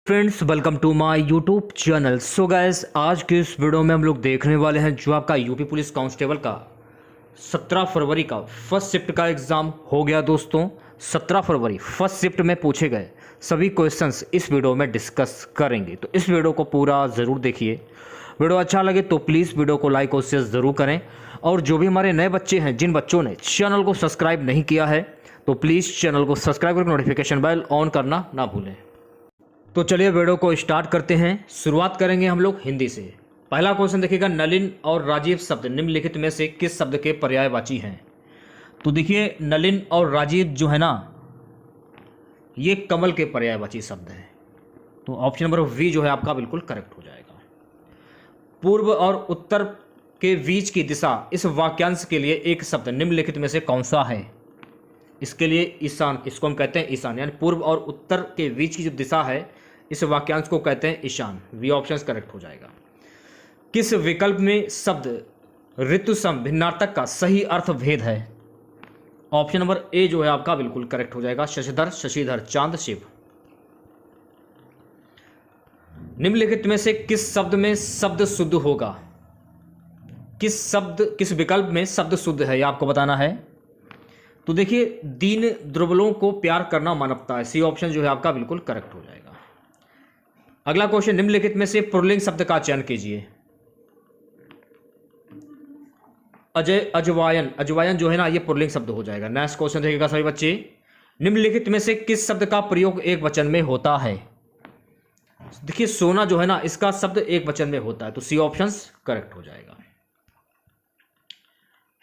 Friends, welcome to my YouTube channel. So guys, आज के इस वीडियो में हम लोग देखने वाले हैं जो आपका यूपी पुलिस कांस्टेबल का 17 फरवरी का फर्स्ट शिफ्ट का एग्ज़ाम हो गया दोस्तों। 17 फरवरी फर्स्ट शिफ्ट में पूछे गए सभी क्वेश्चंस इस वीडियो में डिस्कस करेंगे, तो इस वीडियो को पूरा ज़रूर देखिए। वीडियो अच्छा लगे तो प्लीज़ वीडियो को लाइक और शेयर ज़रूर करें, और जो भी हमारे नए बच्चे हैं, जिन बच्चों ने चैनल को सब्सक्राइब नहीं किया है, तो प्लीज़ चैनल को सब्सक्राइब करके नोटिफिकेशन बेल ऑन करना ना भूलें। तो चलिए वीडियो को स्टार्ट करते हैं। शुरुआत करेंगे हम लोग हिंदी से। पहला क्वेश्चन देखिएगा, नलिन और राजीव शब्द निम्नलिखित में से किस शब्द के पर्यायवाची हैं? तो देखिए, नलिन और राजीव जो है ना, ये कमल के पर्यायवाची शब्द हैं। तो ऑप्शन नंबर वी जो है आपका बिल्कुल करेक्ट हो जाएगा। पूर्व और उत्तर के बीच की दिशा इस वाक्यांश के लिए एक शब्द निम्नलिखित में से कौन सा है? इसके लिए ईशान, इसको हम कहते हैं ईशान, यानी पूर्व और उत्तर के बीच की जो दिशा है, इस वाक्यांश को कहते हैं ईशान। वी ऑप्शन करेक्ट हो जाएगा। किस विकल्प में शब्द ऋतु सम भिन्नार्थक का सही अर्थ भेद है? ऑप्शन नंबर ए जो है आपका बिल्कुल करेक्ट हो जाएगा। शशिधर, शशिधर, चांद, शिव। निम्नलिखित में से किस शब्द में शब्द शुद्ध होगा? किस विकल्प में शब्द शुद्ध है, यह आपको बताना है। तो देखिए, दीन दुर्बलों को प्यार करना मानवता है। सी ऑप्शन जो है आपका बिल्कुल करेक्ट हो जाएगा। अगला क्वेश्चन, निम्नलिखित में से पुल्लिंग शब्द का चयन कीजिए। अजय, अजवायन, अजवायन जो है ना, ये पुल्लिंग शब्द हो जाएगा। नेक्स्ट क्वेश्चन देखिएगा सभी बच्चे, निम्नलिखित में से किस शब्द का प्रयोग एक वचन में होता है? देखिए, सोना जो है ना, इसका शब्द एक वचन में होता है, तो सी ऑप्शन करेक्ट हो जाएगा।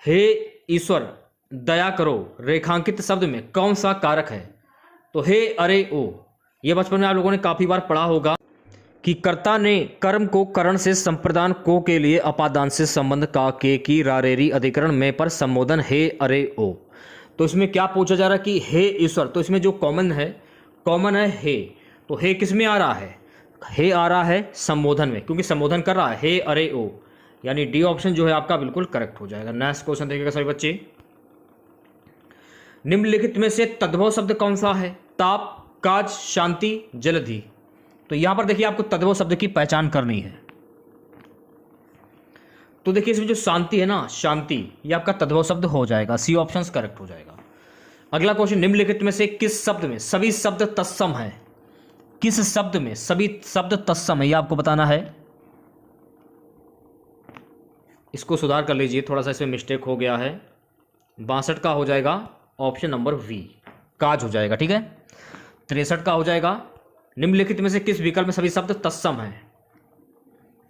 हे ईश्वर दया करो रेखांकित शब्द में कौन सा कारक है? तो हे, अरे, ओ, ये बचपन में आप लोगों ने काफी बार पढ़ा होगा कि कर्ता ने कर्म को करण से संप्रदान को के लिए अपादान से संबंध का के की रारेरी अधिकरण में पर संबोधन हे, अरे, ओ। तो इसमें क्या पूछा जा रहा है कि हे ईश्वर, तो इसमें जो कॉमन है हे। तो हे किस में आ रहा है? हे आ रहा है संबोधन में, क्योंकि संबोधन कर रहा है हे, अरे, ओ, यानी डी ऑप्शन जो है आपका बिल्कुल करेक्ट हो जाएगा। नेक्स्ट क्वेश्चन देखिएगा सभी बच्चे, निम्नलिखित में से तद्भव शब्द कौन सा है? ताप, काज, शांति, जलधि। तो यहां पर देखिए, आपको तद्भव शब्द की पहचान करनी है। तो देखिए, इसमें जो शांति है ना, शांति, ये आपका तद्भव शब्द हो जाएगा। सी ऑप्शन करेक्ट हो जाएगा। अगला क्वेश्चन, निम्नलिखित में से किस शब्द में सभी शब्द तत्सम है? किस शब्द में सभी शब्द तत्सम है, यह आपको बताना है। इसको सुधार कर लीजिए, थोड़ा सा इसमें मिस्टेक हो गया है। 62 का हो जाएगा ऑप्शन नंबर वी, काज हो जाएगा। ठीक है, 63 का हो जाएगा, निम्नलिखित में से किस विकल्प में सभी शब्द तत्सम है?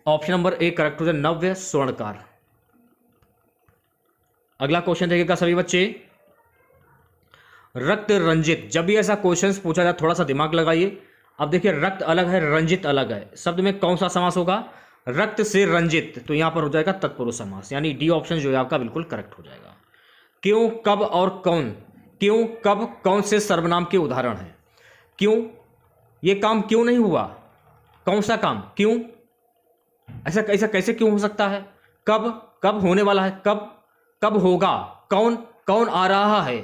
ऑप्शन नंबर ए करेक्ट हो जाए, नव्य स्वर्णकार। अगला क्वेश्चन देखिएगा सभी बच्चे, रक्त रंजित। जब भी ऐसा क्वेश्चन पूछा जाए, थोड़ा सा दिमाग लगाइए। अब देखिए, रक्त अलग है, रंजित अलग है। शब्द में कौन सा समास होगा? रक्त से रंजित, तो यहां पर हो जाएगा तत्पुरुष समास, यानी डी ऑप्शन जो है आपका बिल्कुल करेक्ट हो जाएगा। क्यों, कब और कौन, क्यों, कब, कौन से सर्वनाम के उदाहरण हैं? क्यों, ये काम क्यों नहीं हुआ? कौन सा काम, क्यों, ऐसा ऐसा कैसे क्यों हो सकता है? कब, कब होने वाला है, कब, कब होगा? कौन, कौन आ रहा है?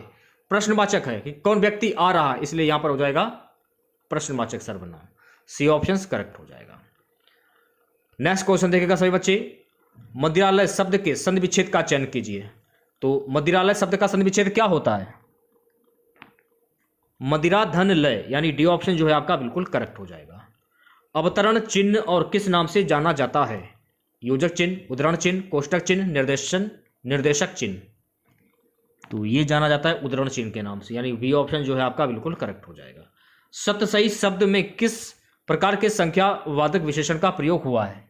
प्रश्नवाचक है कि कौन व्यक्ति आ रहा है, इसलिए यहां पर हो जाएगा प्रश्नवाचक सर्वनाम। सी ऑप्शन करेक्ट हो जाएगा। नेक्स्ट क्वेश्चन देखिएगा सभी बच्चे, मदिरालय शब्द के संधि विच्छेद का चयन कीजिए। तो मदिरालय शब्द का संधि विच्छेद क्या होता है? मदिरा धन लय, यानी डी ऑप्शन जो है आपका बिल्कुल करेक्ट हो जाएगा। अवतरण चिन्ह और किस नाम से जाना जाता है? योजक चिन्ह, उद्धरण चिन्ह, कोष्टक चिन्ह, निर्देशक चिन्ह। तो ये जाना जाता है उद्धरण चिन्ह के नाम से, यानी बी ऑप्शन जो है आपका बिल्कुल करेक्ट हो जाएगा। सप्तसही शब्द में किस प्रकार के संख्या वादक विशेषण का प्रयोग हुआ है?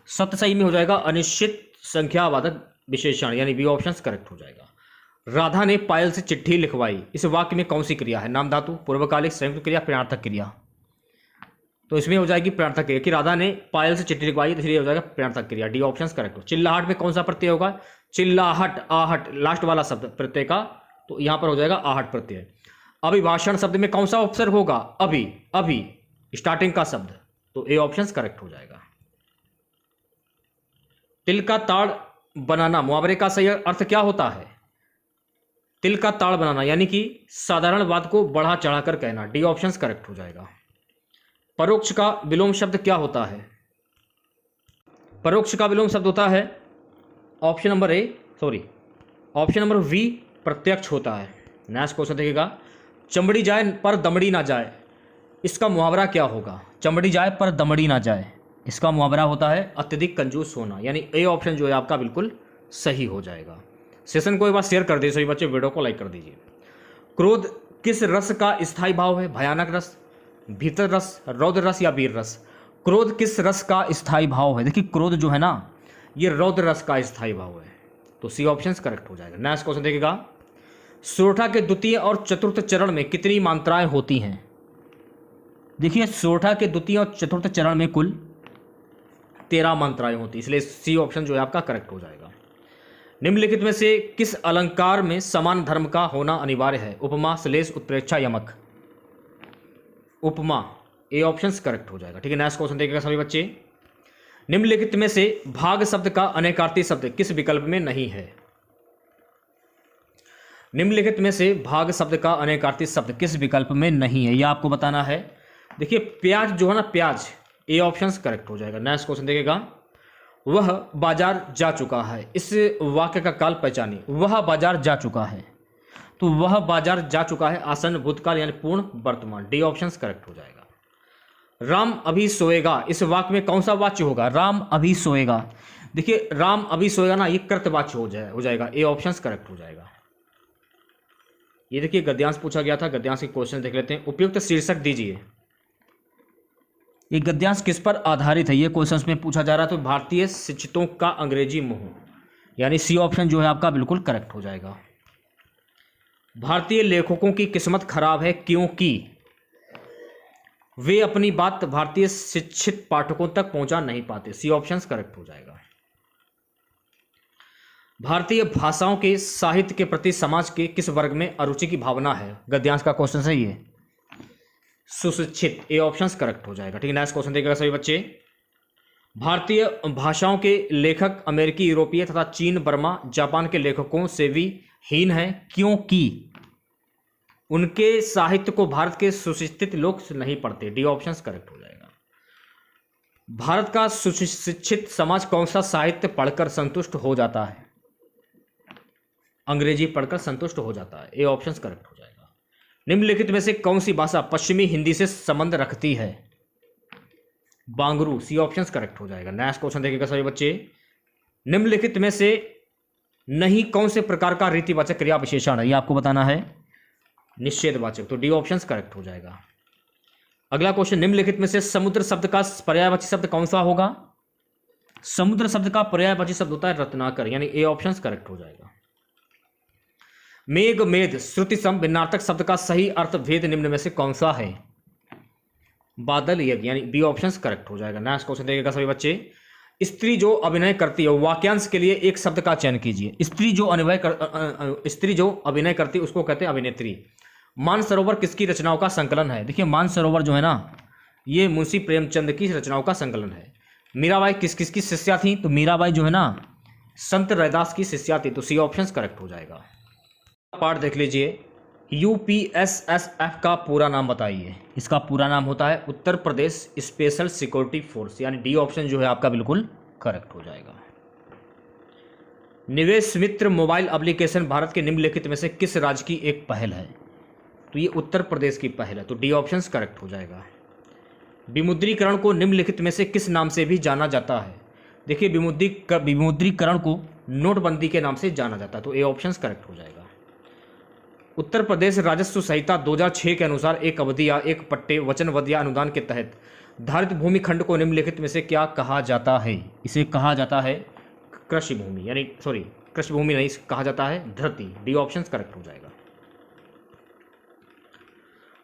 सप्तसही में हो जाएगा अनिश्चित संख्यावादक विशेषण, यानी बी ऑप्शन करेक्ट हो जाएगा। राधा ने पायल से चिट्ठी लिखवाई, इस वाक्य में कौन सी क्रिया है? नाम धातु, पूर्वकालिक, संयुक्त क्रिया, प्रणर्थक क्रिया। तो इसमें हो जाएगी प्रणर्थक क्रिया, कि राधा ने पायल से चिट्ठी लिखवाई, इसलिए हो जाएगा प्रणर्थक क्रिया। डी ऑप्शन करेक्ट हो। चिल्लाहट में कौन सा प्रत्यय होगा? चिल्लाहट, आहट, लास्ट वाला शब्द प्रत्यय का, तो यहां पर हो जाएगा आहट प्रत्यय। अभिभाषण शब्द में कौन सा उपसर्ग होगा? अभी, अभी, स्टार्टिंग का शब्द, तो ए ऑप्शन करेक्ट हो जाएगा। तिल का ताड़ बनाना, मुहावरे का सही अर्थ क्या होता है? तिल का ताड़ बनाना, यानी कि साधारण बात को बढ़ा चढ़ाकर कहना। डी ऑप्शन करेक्ट हो जाएगा। परोक्ष का विलोम शब्द क्या होता है? परोक्ष का विलोम शब्द होता है ऑप्शन नंबर वी, प्रत्यक्ष होता है। नेक्स्ट क्वेश्चन देखिएगा, चमड़ी जाए पर दमड़ी ना जाए, इसका मुहावरा क्या होगा? चमड़ी जाए पर दमड़ी ना जाए, इसका मुहावरा होता है अत्यधिक कंजूस होना, यानी ए ऑप्शन जो है आपका बिल्कुल सही हो जाएगा। सेशन को एक बार शेयर कर दीजिए सभी बच्चे, वीडियो को लाइक कर दीजिए। क्रोध किस रस का स्थायी भाव है? भयानक रस, भीतर रस, रौद्र रस या वीर रस? क्रोध किस रस का स्थायी भाव है? देखिए क्रोध जो है ना, ये रौद्र रस का स्थायी भाव है, तो सी ऑप्शन करेक्ट हो जाएगा। नेक्स्ट क्वेश्चन देखिएगा, सोरठा के द्वितीय और चतुर्थ चरण में कितनी मात्राएं होती हैं? देखिए सोरठा के द्वितीय और चतुर्थ चरण में कुल 13 मात्राएं होती, इसलिए सी ऑप्शन जो है आपका करेक्ट हो जाएगा। निम्नलिखित में से किस अलंकार में समान धर्म का होना अनिवार्य है? उपमा, श्लेष, उत्प्रेक्षा, यमक? उपमा, ए ऑप्शन करेक्ट हो जाएगा। ठीक है, नेक्स्ट क्वेश्चन देखिएगा सभी बच्चे, निम्नलिखित में से भाग शब्द का अनेकार्थी शब्द किस विकल्प में नहीं है? निम्नलिखित में से भाग शब्द का अनेकार्थी शब्द किस विकल्प में नहीं है, यह आपको बताना है। देखिए प्याज जो है ना, प्याज, ए ऑप्शन करेक्ट हो जाएगा। नेक्स्ट क्वेश्चन देखिएगा, वह बाजार जा चुका है, इस वाक्य का काल पहचानिए। वह बाजार जा चुका है, तो वह बाजार जा चुका है आसन भूतकाल यानी पूर्ण वर्तमान। डी ऑप्शन करेक्ट हो जाएगा। राम अभी सोएगा, इस वाक्य में कौन सा वाच्य होगा? राम अभी सोएगा। देखिए राम अभी सोएगा ना, ये कृतवाच्य हो जाएगा। ए ऑप्शन करेक्ट हो जाएगा। ये देखिए गद्यांश पूछा गया था, गद्यांश के क्वेश्चन देख लेते हैं। उपयुक्त शीर्षक दीजिए। ये गद्यांश किस पर आधारित है, ये क्वेश्चन में पूछा जा रहा है। तो भारतीय शिक्षितों का अंग्रेजी मोह, यानी सी ऑप्शन जो है आपका बिल्कुल करेक्ट हो जाएगा। भारतीय लेखकों की किस्मत खराब है क्योंकि वे अपनी बात भारतीय शिक्षित पाठकों तक पहुंचा नहीं पाते। सी ऑप्शन करेक्ट हो जाएगा। भारतीय भाषाओं के साहित्य के प्रति समाज के किस वर्ग में अरुचि की भावना है? गद्यांश का क्वेश्चन सही है, सुशिक्षित। ए ऑप्शन करेक्ट हो जाएगा। ठीक है, नेक्स्ट क्वेश्चन देखिएगा सभी बच्चे, भारतीय भाषाओं के लेखक अमेरिकी, यूरोपीय तथा चीन, बर्मा, जापान के लेखकों से भी हीन है क्योंकि उनके साहित्य को भारत के सुशिक्षित लोग नहीं पढ़ते। डी ऑप्शन करेक्ट हो जाएगा। भारत का सुशिक्षित समाज कौन सा साहित्य पढ़कर संतुष्ट हो जाता है? अंग्रेजी पढ़कर संतुष्ट हो जाता है। ए ऑप्शन करेक्ट हो जाएगा। निम्नलिखित में से कौन सी भाषा पश्चिमी हिंदी से संबंध रखती है? बांगरू। सी ऑप्शन करेक्ट हो जाएगा। नेक्स्ट क्वेश्चन देखिएगा सभी बच्चे, निम्नलिखित में से नहीं कौन से प्रकार का रीतिवाचक क्रिया विशेषण है? ये आपको बताना है, निषेधवाचक। तो डी ऑप्शन करेक्ट हो जाएगा। अगला क्वेश्चन, निम्नलिखित में से समुद्र शब्द का पर्यायवाची शब्द कौन सा होगा? समुद्र शब्द का पर्यायवाची शब्द होता है रत्नाकर, यानी ए ऑप्शन करेक्ट हो जाएगा। मेघ, मेध, श्रुति सम, भिन्नार्थक शब्द का सही अर्थ भेद निम्न में से कौन सा है? बादल, यज्ञ, यानी बी ऑप्शन करेक्ट हो जाएगा। नेक्स्ट क्वेश्चन देखिएगा सभी बच्चे, स्त्री जो अभिनय करती है, वाक्यांश के लिए एक शब्द का चयन कीजिए। स्त्री जो अभिनय करती है उसको कहते हैं अभिनेत्री। मानसरोवर किसकी रचनाओं का संकलन है? देखिए मानसरोवर जो है ना, ये मुंशी प्रेमचंद की रचनाओं का संकलन है। मीराबाई किस किस की शिष्या थी? तो मीराबाई जो है ना, संत रैदास की शिष्या थी। तो सी ऑप्शन करेक्ट हो जाएगा। पार्ट देख लीजिए, यूपीएसएसएफ का पूरा नाम बताइए। इसका पूरा नाम होता है Uttar Pradesh special security force, यानी डी ऑप्शन जो है आपका बिल्कुल करेक्ट हो जाएगा। निवेश मित्र मोबाइल एप्लीकेशन भारत के निम्नलिखित में से किस राज्य की एक पहल है? तो ये उत्तर प्रदेश की पहल है, तो डी ऑप्शन करेक्ट हो जाएगा। विमुद्रीकरण को निम्नलिखित में से किस नाम से भी जाना जाता है? देखिए विमुद्रीकरण को नोटबंदी के नाम से जाना जाता है, तो ए ऑप्शन करेक्ट हो जाएगा। उत्तर प्रदेश राजस्व संहिता 2006 के अनुसार एक अवधि या एक पट्टे वचनबद्ध या अनुदान के तहत धारित भूमि खंड को निम्नलिखित में से क्या कहा जाता है? इसे कहा जाता है कृषि भूमि, यानी कृषि भूमि नहीं, कहा जाता है धरती। डी ऑप्शन करेक्ट हो जाएगा।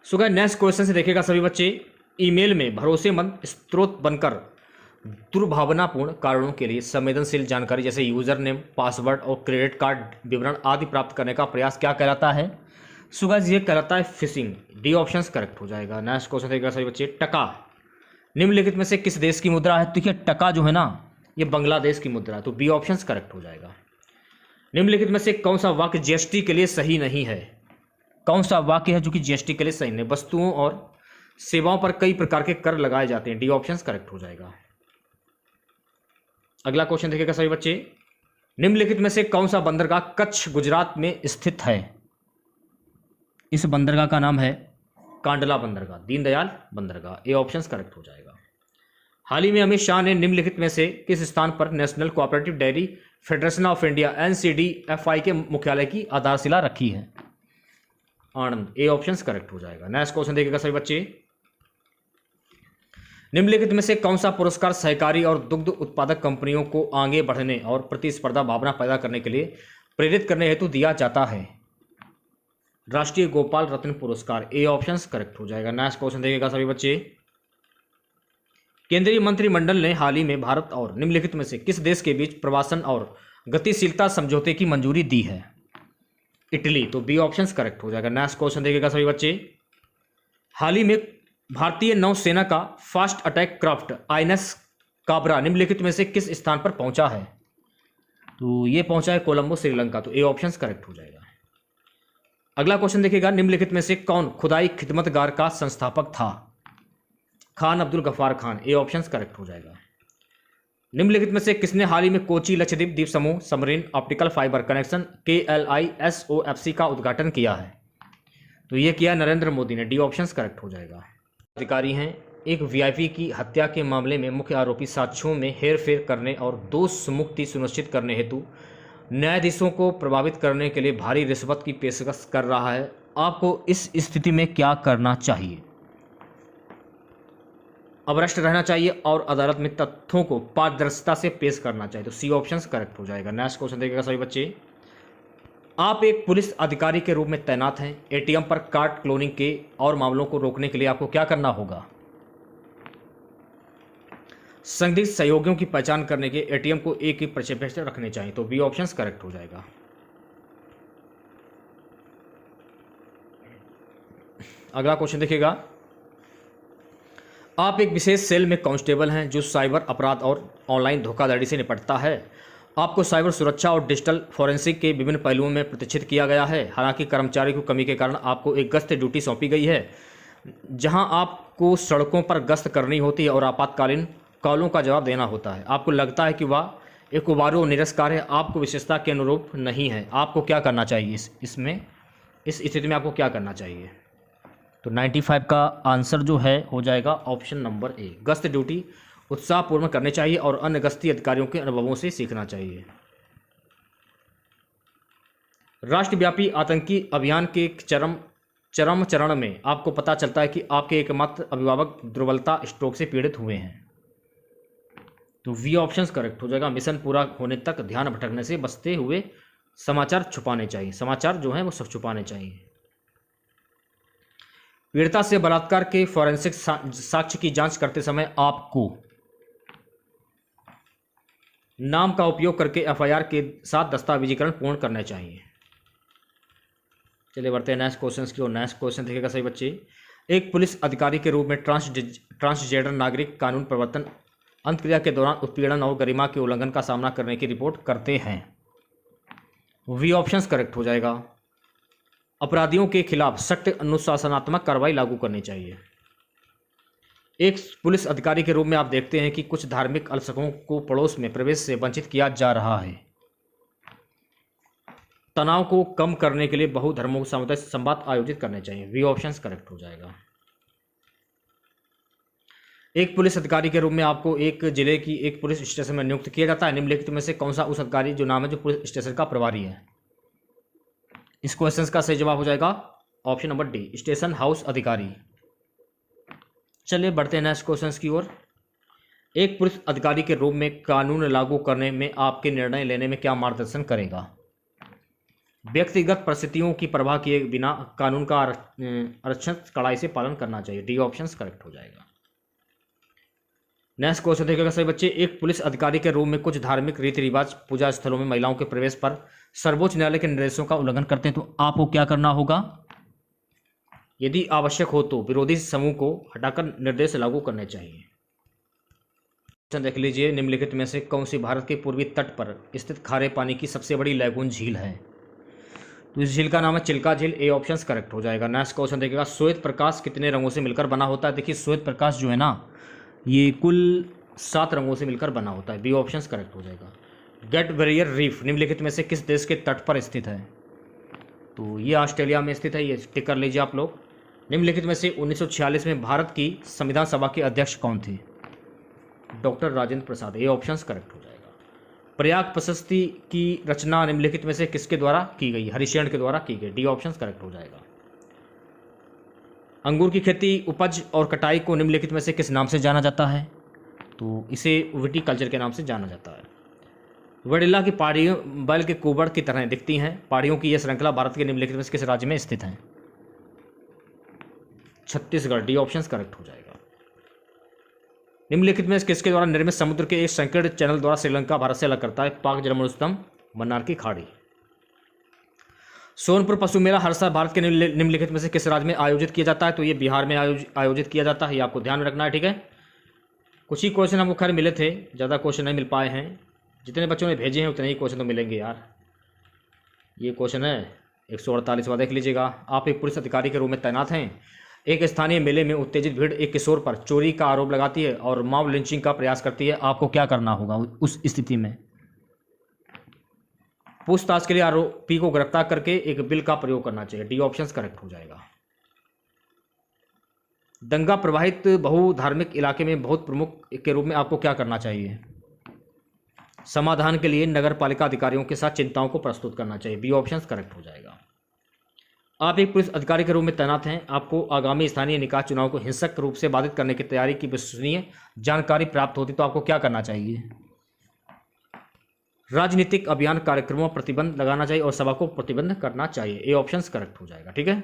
सो गाइस नेक्स्ट क्वेश्चन से देखिएगा सभी बच्चे, ईमेल में भरोसेमंद स्रोत बनकर दुर्भावनापूर्ण कारणों के लिए संवेदनशील जानकारी जैसे यूजर नेम, पासवर्ड और क्रेडिट कार्ड विवरण आदि प्राप्त करने का प्रयास क्या कहलाता है? सो गाइस ये कहलाता है फिशिंग। डी ऑप्शन करेक्ट हो जाएगा। नेक्स्ट क्वेश्चन देखिएगा सभी बच्चे, टका निम्नलिखित में से किस देश की मुद्रा है? तो देखिए टका जो है ना, ये बांग्लादेश की मुद्रा है, तो बी ऑप्शन करेक्ट हो जाएगा। निम्नलिखित में से कौन सा वाक्य जीएसटी के लिए सही नहीं है? कौन सा वाक्य है जो कि जीएसटी के लिए सही नहीं? वस्तुओं और सेवाओं पर कई प्रकार के कर लगाए जाते हैं। डी ऑप्शन करेक्ट हो जाएगा। अगला क्वेश्चन देखिएगा सभी बच्चे, निम्नलिखित में से कौन सा बंदरगाह कच्छ गुजरात में स्थित है? इस बंदरगाह का नाम है कांडला बंदरगाह, दीनदयाल बंदरगाह। ए ऑप्शन करेक्ट हो जाएगा। हाल ही में अमित शाह ने निम्नलिखित में से किस स्थान पर national cooperative dairy federation of India NCDFI के मुख्यालय की आधारशिला रखी है? आनंद। ए ऑप्शन करेक्ट हो जाएगा। नेक्स्ट क्वेश्चन देखिएगा सभी बच्चे, निम्नलिखित में से कौन सा पुरस्कार सहकारी और दुग्ध उत्पादक कंपनियों को आगे बढ़ने और प्रतिस्पर्धा भावना पैदा करने के लिए प्रेरित करने हेतु दिया जाता है? राष्ट्रीय गोपाल रत्न पुरस्कार। ए ऑप्शन करेक्ट हो जाएगा। नेक्स्ट क्वेश्चन देखिएगा सभी बच्चे, केंद्रीय मंत्रिमंडल ने हाल ही में भारत और निम्नलिखित में से किस देश के बीच प्रवासन और गतिशीलता समझौते की मंजूरी दी है? इटली। तो बी ऑप्शन करेक्ट हो जाएगा। नेक्स्ट क्वेश्चन देखिएगा सभी बच्चे, हाल ही में भारतीय नौसेना का fast attack craft INS Kabra निम्नलिखित में से किस स्थान पर पहुंचा है? तो ये पहुंचा है कोलंबो, श्रीलंका। तो ए ऑप्शन करेक्ट हो जाएगा। अगला क्वेश्चन देखिएगा, निम्नलिखित में से कौन खुदाई खिदमतगार का संस्थापक था? Khan Abdul Ghaffar Khan. A option correct हो जाएगा। निम्नलिखित में से किसने हाल ही में कोची लक्षद्वीप द्वीप समूह submarine optical fibre connection KLISOFC का उद्घाटन किया है? तो ये किया नरेंद्र मोदी ने। डी ऑप्शन करेक्ट हो जाएगा। अधिकारी हैं, एक VIP की हत्या के मामले में मुख्य आरोपी साक्ष्यों में हेरफेर करने और दोष मुक्ति सुनिश्चित करने हेतु न्यायाधीशों को प्रभावित करने के लिए भारी रिश्वत की पेशकश कर रहा है। आपको इस स्थिति में क्या करना चाहिए? अभ्रष्ट रहना चाहिए और अदालत में तथ्यों को पारदर्शिता से पेश करना चाहिए। तो सी ऑप्शन करेक्ट हो जाएगा। नेक्स्ट क्वेश्चन देखिएगा सभी बच्चे, आप एक पुलिस अधिकारी के रूप में तैनात हैं। ATM पर कार्ड क्लोनिंग के और मामलों को रोकने के लिए आपको क्या करना होगा? संदिग्ध सहयोगियों की पहचान करने के ATM को एक ही प्रक्षेप से रखने चाहिए। तो बी ऑप्शन करेक्ट हो जाएगा। अगला क्वेश्चन देखिएगा, आप एक विशेष सेल में कांस्टेबल हैं जो साइबर अपराध और ऑनलाइन धोखाधड़ी से निपटता है। आपको साइबर सुरक्षा और डिजिटल फॉरेंसिक के विभिन्न पहलुओं में प्रतिष्ठित किया गया है। हालांकि कर्मचारी की कमी के कारण आपको एक गश्त ड्यूटी सौंपी गई है, जहां आपको सड़कों पर गश्त करनी होती है और आपातकालीन कॉलों का जवाब देना होता है। आपको लगता है कि वह एक उबारू निरस्कार है, आपको विशेषता के अनुरूप नहीं है। आपको क्या करना चाहिए इस स्थिति में आपको क्या करना चाहिए? तो 95 का आंसर जो है हो जाएगा ऑप्शन नंबर ए। गश्त ड्यूटी उत्साहपूर्वक करनी चाहिए और अन्य गश्ती अधिकारियों के अनुभवों से सीखना चाहिए। राष्ट्रव्यापी आतंकी अभियान के चरम चरण में आपको पता चलता है कि आपके एकमात्र अभिभावक दुर्बलता स्ट्रोक से पीड़ित हुए हैं। तो वी ऑप्शन करेक्ट हो जाएगा। मिशन पूरा होने तक ध्यान भटकने से बचते हुए समाचार छुपाने चाहिए। समाचार जो है वो सब छुपाने चाहिए। पीड़िता से बलात्कार के फॉरेंसिक साक्ष्य की जांच करते समय आपको नाम का उपयोग करके FIR के साथ दस्तावेजीकरण पूर्ण करने चाहिए। चलिए बढ़ते हैं नेक्स्ट क्वेश्चन की ओर। नेक्स्ट क्वेश्चन देखिएगा सही बच्चे, एक पुलिस अधिकारी के रूप में ट्रांसजेंडर नागरिक कानून प्रवर्तन अंतक्रिया के दौरान उत्पीड़न और गरिमा के उल्लंघन का सामना करने की रिपोर्ट करते हैं। वी ऑप्शन करेक्ट हो जाएगा। अपराधियों के खिलाफ सख्त अनुशासनात्मक कार्रवाई लागू करनी चाहिए। एक पुलिस अधिकारी के रूप में आप देखते हैं कि कुछ धार्मिक अल्पसंख्यकों को पड़ोस में प्रवेश से वंचित किया जा रहा है। तनाव को कम करने के लिए बहुधर्मों सामुदायिक संवाद आयोजित करने चाहिए। वी ऑप्शन करेक्ट हो जाएगा। एक पुलिस अधिकारी के रूप में आपको एक जिले की एक पुलिस स्टेशन में नियुक्त किया जाता है। निम्नलिखित में से कौन सा उस अधिकारी जो नाम है जो पुलिस स्टेशन का प्रभारी है? इस क्वेश्चन का सही जवाब हो जाएगा option number D, station house अधिकारी। चलिए बढ़ते हैं नेक्स्ट क्वेश्चन की ओर। एक पुलिस अधिकारी के रूप में कानून लागू करने में आपके निर्णय लेने में क्या मार्गदर्शन करेगा? व्यक्तिगत परिस्थितियों की परवाह किए बिना कानून का आरक्षण कड़ाई से पालन करना चाहिए। डी ऑप्शन करेक्ट हो जाएगा। नेक्स्ट क्वेश्चन देखिएगा सही बच्चे, एक पुलिस अधिकारी के रूप में कुछ धार्मिक रीति रिवाज पूजा स्थलों में महिलाओं के प्रवेश पर सर्वोच्च न्यायालय के निर्देशों का उल्लंघन करते हैं तो आपको क्या करना होगा? यदि आवश्यक हो तो विरोधी समूह को हटाकर निर्देश लागू करने चाहिए। क्वेश्चन देख लीजिए, निम्नलिखित में से कौन सी भारत के पूर्वी तट पर स्थित खारे पानी की सबसे बड़ी लैगून झील है? तो इस झील का नाम है चिल्का झील। ए ऑप्शन करेक्ट हो जाएगा। नेक्स्ट क्वेश्चन देखिएगा, श्वेत प्रकाश कितने रंगों से मिलकर बना होता है? देखिए श्वेत प्रकाश जो है ना, ये कुल 7 रंगों से मिलकर बना होता है। बी ऑप्शन करेक्ट हो जाएगा। ग्रेट बैरियर रीफ निम्नलिखित में से किस देश के तट पर स्थित है? तो ये ऑस्ट्रेलिया में स्थित है, ये टिक कर लीजिए आप लोग। निम्नलिखित में से 1946 में भारत की संविधान सभा के अध्यक्ष कौन थे? डॉक्टर राजेंद्र प्रसाद। ये ऑप्शन करेक्ट हो जाएगा। प्रयाग प्रशस्ति की रचना निम्नलिखित में से किसके द्वारा की गई? हरिशरण के द्वारा की गई। डी ऑप्शन करेक्ट हो जाएगा। अंगूर की खेती, उपज और कटाई को निम्नलिखित में से किस नाम से जाना जाता है? तो इसे विटीकल्चर के नाम से जाना जाता है। वडिला की पहाड़ियों बैल के कुबड़ की तरह दिखती हैं। पहाड़ियों की यह श्रृंखला भारत के निम्नलिखित में से किस राज्य में स्थित है? छत्तीसगढ़। डी ऑप्शन करेक्ट हो जाएगा। निम्नलिखित में किसके द्वारा निर्मित समुद्र के एक संकीर्ण चैनल द्वारा श्रीलंका भारत से अलग करता है? पाक जलमरुस्थल, मन्नार की खाड़ी। सोनपुर पशु मेला हर साल भारत के निम्नलिखित में से किस राज्य में आयोजित किया जाता है? तो ये बिहार में आयोजित किया जाता है। ये आपको ध्यान में रखना है, ठीक है। कुछ ही क्वेश्चन हमको खैर मिले थे, ज़्यादा क्वेश्चन नहीं मिल पाए हैं। जितने बच्चों ने भेजे हैं उतने ही क्वेश्चन तो मिलेंगे यार। ये क्वेश्चन है 148वां, देख लीजिएगा। आप एक पुलिस अधिकारी के रूप में तैनात हैं। एक स्थानीय मेले में उत्तेजित भीड़ एक किशोर पर चोरी का आरोप लगाती है और मॉब लिंचिंग का प्रयास करती है। आपको क्या करना होगा उस स्थिति में? पूछताछ के लिए आरोपी को गिरफ्तार करके एक बिल का प्रयोग करना चाहिए। डी ऑप्शन करेक्ट हो जाएगा। दंगा प्रभावित बहुधार्मिक इलाके में बहुत प्रमुख के रूप में आपको क्या करना चाहिए? समाधान के लिए नगर पालिका अधिकारियों के साथ चिंताओं को प्रस्तुत करना चाहिए। बी ऑप्शन करेक्ट हो जाएगा। आप एक पुलिस अधिकारी के रूप में तैनात हैं। आपको आगामी स्थानीय निकाय चुनाव को हिंसक रूप से बाधित करने की तैयारी की विश्वसनीय जानकारी प्राप्त होती तो आपको क्या करना चाहिए? राजनीतिक अभियान कार्यक्रमों पर प्रतिबंध लगाना चाहिए और सभा को प्रतिबंध करना चाहिए। ए ऑप्शन करेक्ट हो जाएगा, ठीक है।